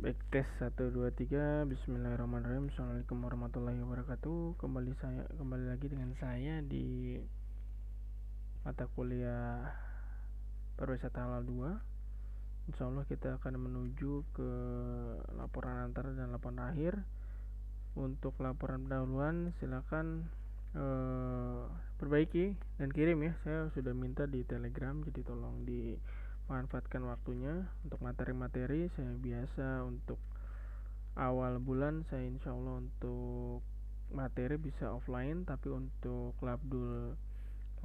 Baik, tes 1 2 3. Bismillahirrahmanirrahim. Assalamualaikum warahmatullahi wabarakatuh. Kembali lagi dengan saya di mata kuliah Pariwisata Halal 2. Insyaallah kita akan menuju ke laporan antara dan laporan akhir. Untuk laporan pendahuluan silakan perbaiki dan kirim ya. Saya sudah minta di Telegram, jadi tolong dimanfaatkan waktunya. Untuk materi-materi saya biasa untuk awal bulan saya insyaallah untuk materi bisa offline, tapi untuk labdul,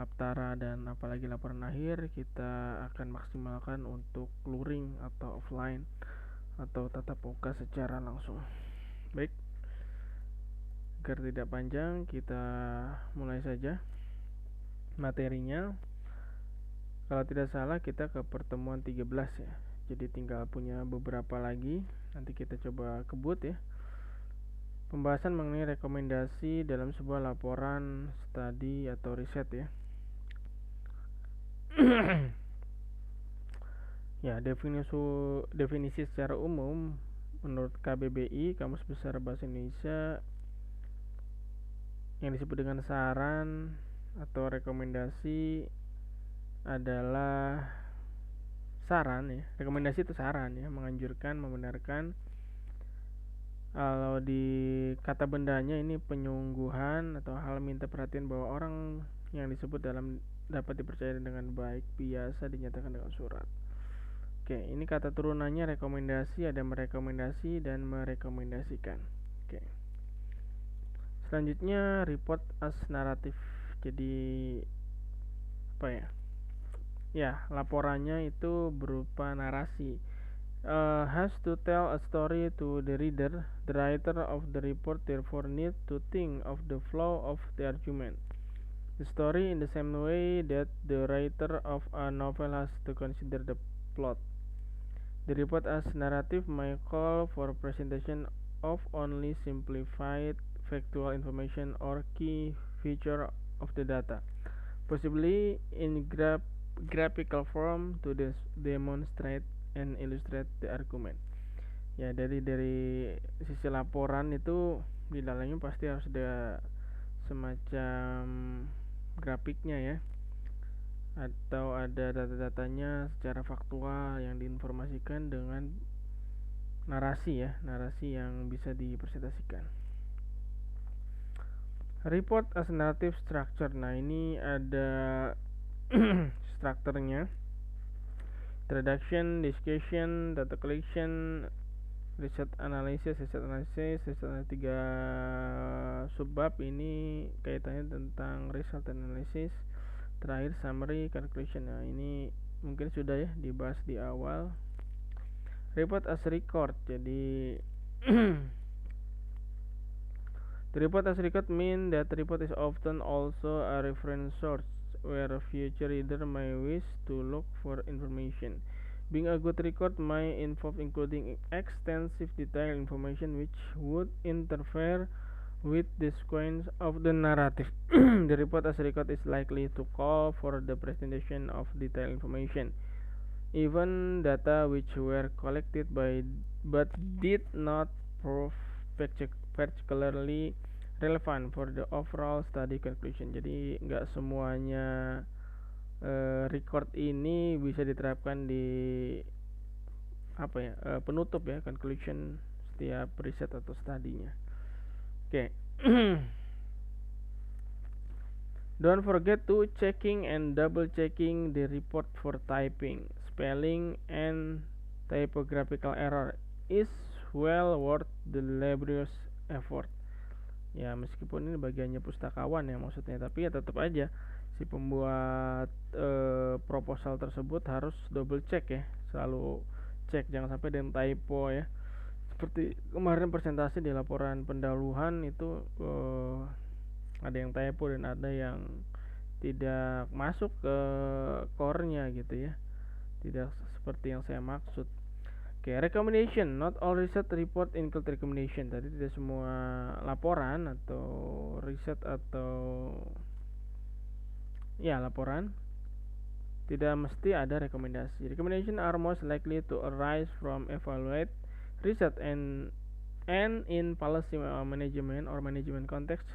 labtara dan apalagi laporan akhir kita akan maksimalkan untuk luring atau offline atau tatap muka secara langsung. Baik, agar tidak panjang kita mulai saja materinya. Kalau tidak salah kita ke pertemuan 13 ya, jadi tinggal punya beberapa lagi, nanti kita coba kebut ya. Pembahasan mengenai rekomendasi dalam sebuah laporan studi atau riset ya. Ya, definisi secara umum menurut KBBI, Kamus Besar Bahasa Indonesia, yang disebut dengan saran atau rekomendasi adalah saran ya. Rekomendasi itu saran ya, menganjurkan, membenarkan. Kalau di kata bendanya ini penyungguhan atau hal minta perhatian bahwa orang yang disebut dalam dapat dipercaya dengan baik, biasa dinyatakan dengan surat. Oke, ini kata turunannya rekomendasi, ada merekomendasi dan merekomendasikan. Oke. Selanjutnya report as naratif. Jadi apa ya? Ya, laporannya itu berupa narasi. Has to tell a story to the reader. The writer of the report therefore needs to think of the flow of the argument. The story in the same way that the writer of a novel has to consider the plot. The report as narrative may call for presentation of only simplified factual information or key feature of the data, possibly in graphical form to demonstrate and illustrate the argument. Ya, dari sisi laporan itu di dalamnya pasti harus ada semacam grafiknya ya, atau ada data-datanya secara faktual yang diinformasikan dengan narasi ya, narasi yang bisa dipresentasikan. Report as narrative structure. Nah, ini ada strukturnya. Introduction, discussion, data collection, research analysis, 3 subbab ini kaitannya tentang result analysis. Terakhir summary, conclusion. Nah, ini mungkin sudah ya dibahas di awal. Report as record. Jadi the report as record mean that the report is often also a reference source where a future reader may wish to look for information. Being a good record may involve including extensive detailed information which would interfere with the sequence of the narrative. The report as record is likely to call for the presentation of detailed information, even data which were collected but did not prove particularly relevant for the overall study conclusion. Jadi nggak semuanya record ini bisa diterapkan di penutup ya, conclusion setiap riset atau studinya. Oke. Don't forget to checking and double checking the report for typing, spelling and typographical error is well worth the laborious effort. Ya, meskipun ini bagiannya pustakawan ya maksudnya, tapi ya tetap aja si pembuat proposal tersebut harus double check ya, selalu cek jangan sampai ada yang typo ya. Seperti kemarin presentasi di laporan pendahuluan itu ada yang typo dan ada yang tidak masuk ke core-nya gitu ya, tidak seperti yang saya maksud. Oke, recommendation. Not all research report include recommendation. Tadi tidak semua laporan atau riset atau ya laporan tidak mesti ada rekomendasi. Recommendation are most likely to arise from evaluate research and in policy management or management context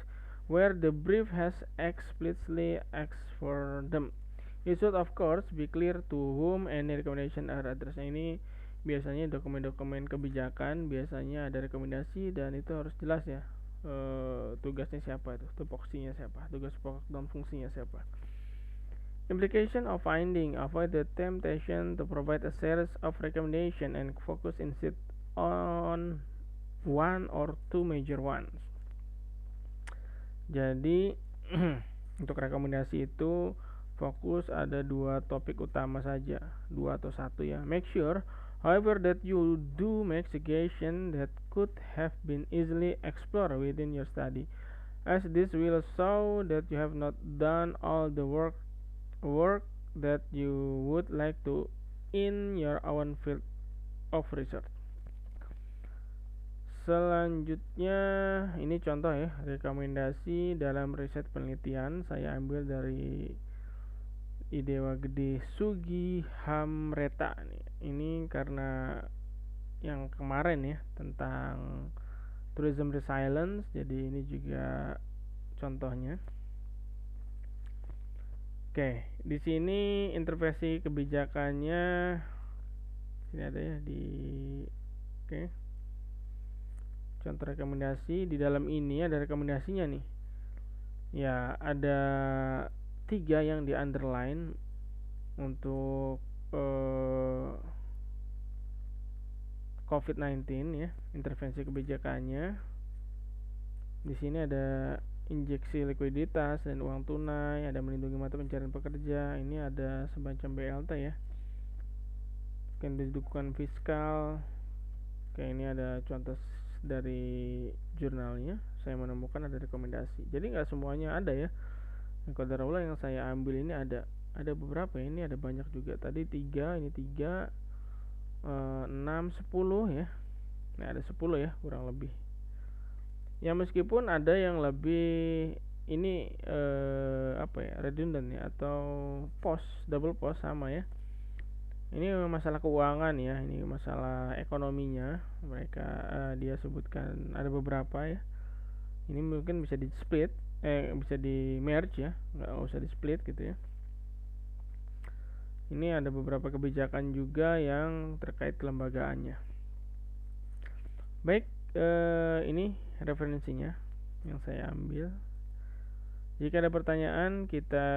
where the brief has explicitly asked for them. It should of course be clear to whom any recommendation are addressed. Nah, ini biasanya dokumen-dokumen kebijakan biasanya ada rekomendasi dan itu harus jelas ya, tugasnya siapa, itu tupoksinya siapa, tugas pokok dan fungsinya siapa. Implication of finding: avoid the temptation to provide a series of recommendation and focus instead on one or two major ones. Jadi untuk rekomendasi itu fokus ada dua topik utama saja, dua atau satu ya. Make sure, however, that you do make suggestions that could have been easily explored within your study, as this will show that you have not done all the work that you would like to in your own field of research. Selanjutnya ini contoh ya, rekomendasi dalam riset penelitian saya ambil dari Idewa Gede Sugi Hamreta nih. Ini karena yang kemarin ya tentang tourism resilience, jadi ini juga contohnya. Oke, di sini intervensi kebijakannya sini ada ya di oke. Contoh rekomendasi di dalam ini ada rekomendasinya nih. Ya, ada 3 yang di underline untuk COVID-19 ya, intervensi kebijakannya. Di sini ada injeksi likuiditas dan uang tunai, ada melindungi mata pencarian pekerja, ini ada semacam BLT ya, kedudukan fiskal. Oke, ini ada contoh dari jurnalnya, saya menemukan ada rekomendasi. Jadi nggak semuanya ada ya, qadarullah yang saya ambil ini ada beberapa ya, ini ada banyak juga. Tadi 3, ini 3, 6, 10 ya. Nah ada 10 ya kurang lebih. Ya meskipun ada yang lebih ini redundant ya, atau double post sama ya. Ini masalah keuangan ya, ini masalah ekonominya. Mereka dia sebutkan ada beberapa ya. Ini mungkin bisa di split, bisa di merge ya, nggak usah di split gitu ya. Ini ada beberapa kebijakan juga yang terkait kelembagaannya. Baik, ini referensinya yang saya ambil. Jika ada pertanyaan kita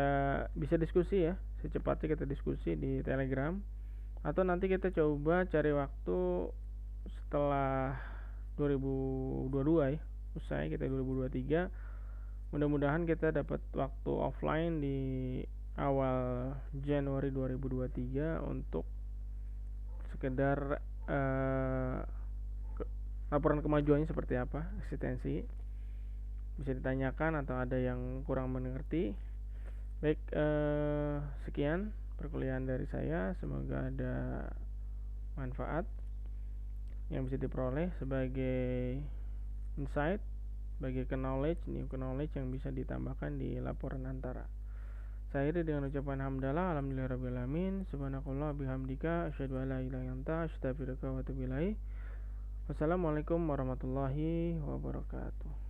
bisa diskusi ya, secepatnya kita diskusi di Telegram, atau nanti kita coba cari waktu setelah 2022 ya, usai kita 2023. Mudah-mudahan kita dapat waktu offline di awal Januari 2023 untuk sekedar laporan kemajuannya seperti apa, eksistensi bisa ditanyakan atau ada yang kurang mengerti. Baik, sekian perkuliahan dari saya, semoga ada manfaat yang bisa diperoleh sebagai insight, sebagai new knowledge yang bisa ditambahkan di laporan antara. Saya akhiri dengan ucapan hamdalah, alhamdulillahirabbil alamin, subhanakallah bihamdika, asyhadu an la ilaha illa anta, astaghfiruka wa atubu ilaik. Wassalamualaikum warahmatullahi wabarakatuh.